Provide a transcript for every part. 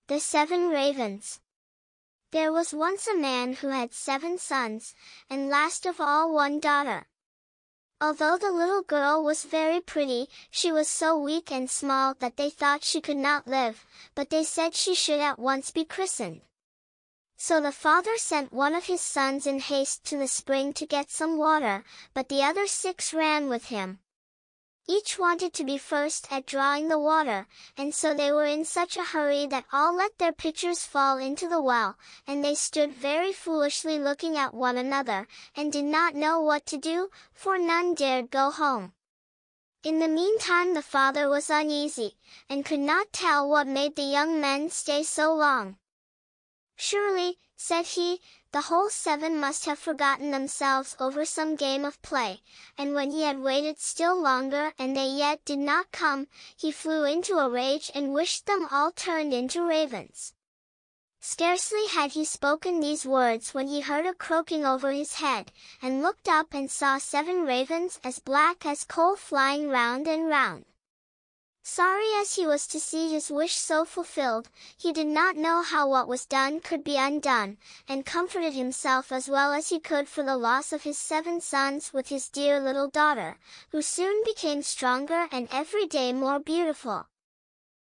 The 7 Ravens. There was once a man who had 7 sons, and last of all 1 daughter. Although the little girl was very pretty, she was so weak and small that they thought she could not live, but they said she should at once be christened. So the father sent one of his sons in haste to the spring to get some water, but the other 6 ran with him. Each wanted to be first at drawing the water, and so they were in such a hurry that all let their pitchers fall into the well, and they stood very foolishly looking at one another, and did not know what to do, for none dared go home. In the meantime the father was uneasy, and could not tell what made the young men stay so long. "Surely," said he, "the whole 7 must have forgotten themselves over some game of play," and when he had waited still longer and they yet did not come, he flew into a rage and wished them all turned into ravens. Scarcely had he spoken these words when he heard a croaking over his head, and looked up and saw 7 ravens as black as coal flying round and round. Sorry as he was to see his wish so fulfilled, he did not know how what was done could be undone, and comforted himself as well as he could for the loss of his 7 sons with his dear little daughter, who soon became stronger and every day more beautiful.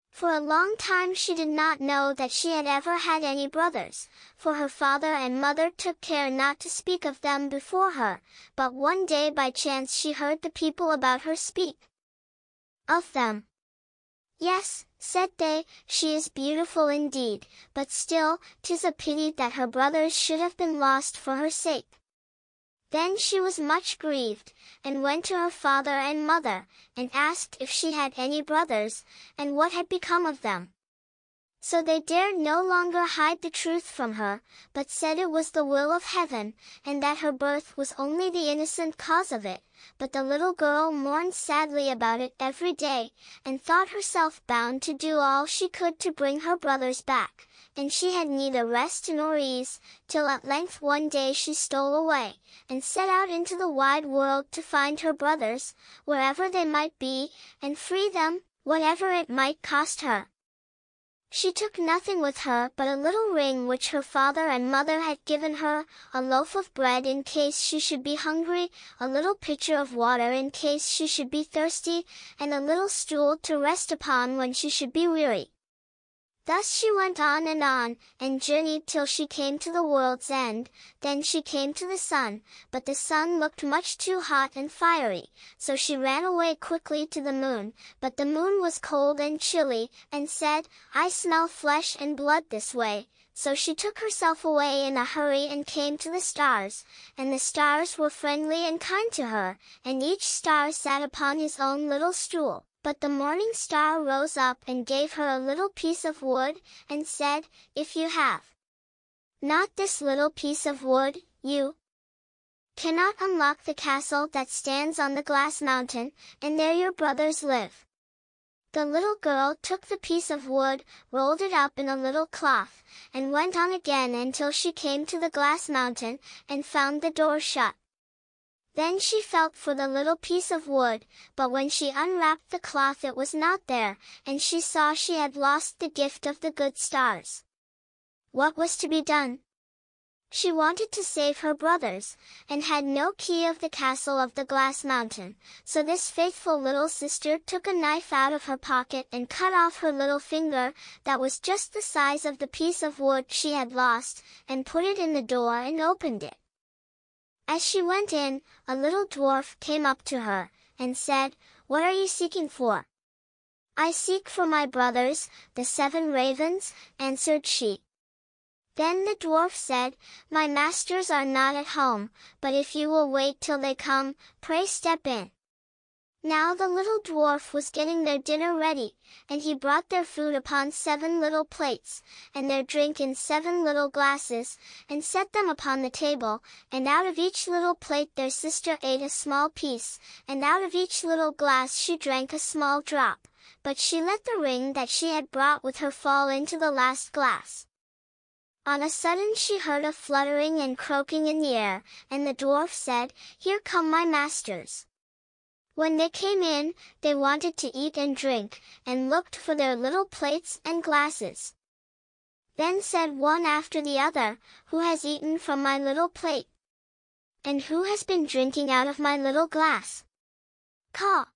For a long time she did not know that she had ever had any brothers, for her father and mother took care not to speak of them before her, but one day by chance she heard the people about her speak of them. "Yes," said they, "she is beautiful indeed, but still, 'tis a pity that her brothers should have been lost for her sake." Then she was much grieved, and went to her father and mother, and asked if she had any brothers, and what had become of them. So they dared no longer hide the truth from her, but said it was the will of heaven, and that her birth was only the innocent cause of it. But the little girl mourned sadly about it every day, and thought herself bound to do all she could to bring her brothers back, and she had neither rest nor ease, till at length one day she stole away, and set out into the wide world to find her brothers, wherever they might be, and free them, whatever it might cost her. She took nothing with her but a little ring which her father and mother had given her, a loaf of bread in case she should be hungry, a little pitcher of water in case she should be thirsty, and a little stool to rest upon when she should be weary. Thus she went on, and journeyed till she came to the world's end. Then she came to the sun, but the sun looked much too hot and fiery, so she ran away quickly to the moon, but the moon was cold and chilly, and said, "I smell flesh and blood this way." So she took herself away in a hurry and came to the stars, and the stars were friendly and kind to her, and each star sat upon his own little stool. But the morning star rose up and gave her a little piece of wood, and said, "If you have not this little piece of wood, you cannot unlock the castle that stands on the glass mountain, and there your brothers live." The little girl took the piece of wood, rolled it up in a little cloth, and went on again until she came to the glass mountain, and found the door shut. Then she felt for the little piece of wood, but when she unwrapped the cloth it was not there, and she saw she had lost the gift of the good stars. What was to be done? She wanted to save her brothers, and had no key of the castle of the glass mountain, so this faithful little sister took a knife out of her pocket and cut off her little finger, that was just the size of the piece of wood she had lost, and put it in the door and opened it. As she went in, a little dwarf came up to her, and said, "What are you seeking for?" "I seek for my brothers, the 7 ravens," answered she. Then the dwarf said, "My masters are not at home, but if you will wait till they come, pray step in." Now the little dwarf was getting their dinner ready, and he brought their food upon 7 little plates, and their drink in 7 little glasses, and set them upon the table, and out of each little plate their sister ate a small piece, and out of each little glass she drank a small drop, but she let the ring that she had brought with her fall into the last glass. On a sudden she heard a fluttering and croaking in the air, and the dwarf said, "Here come my masters." When they came in, they wanted to eat and drink, and looked for their little plates and glasses. Then said one after the other, "Who has eaten from my little plate? And who has been drinking out of my little glass? Caw!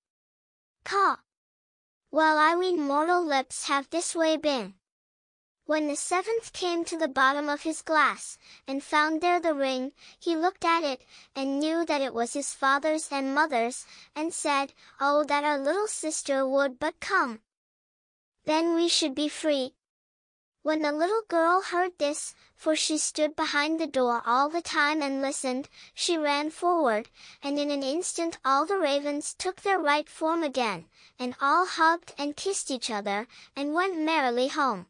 Caw! Well, I ween mortal lips have this way been." When the seventh came to the bottom of his glass, and found there the ring, he looked at it, and knew that it was his father's and mother's, and said, "Oh, that our little sister would but come! Then we should be free." When the little girl heard this, for she stood behind the door all the time and listened, she ran forward, and in an instant all the ravens took their right form again, and all hugged and kissed each other, and went merrily home.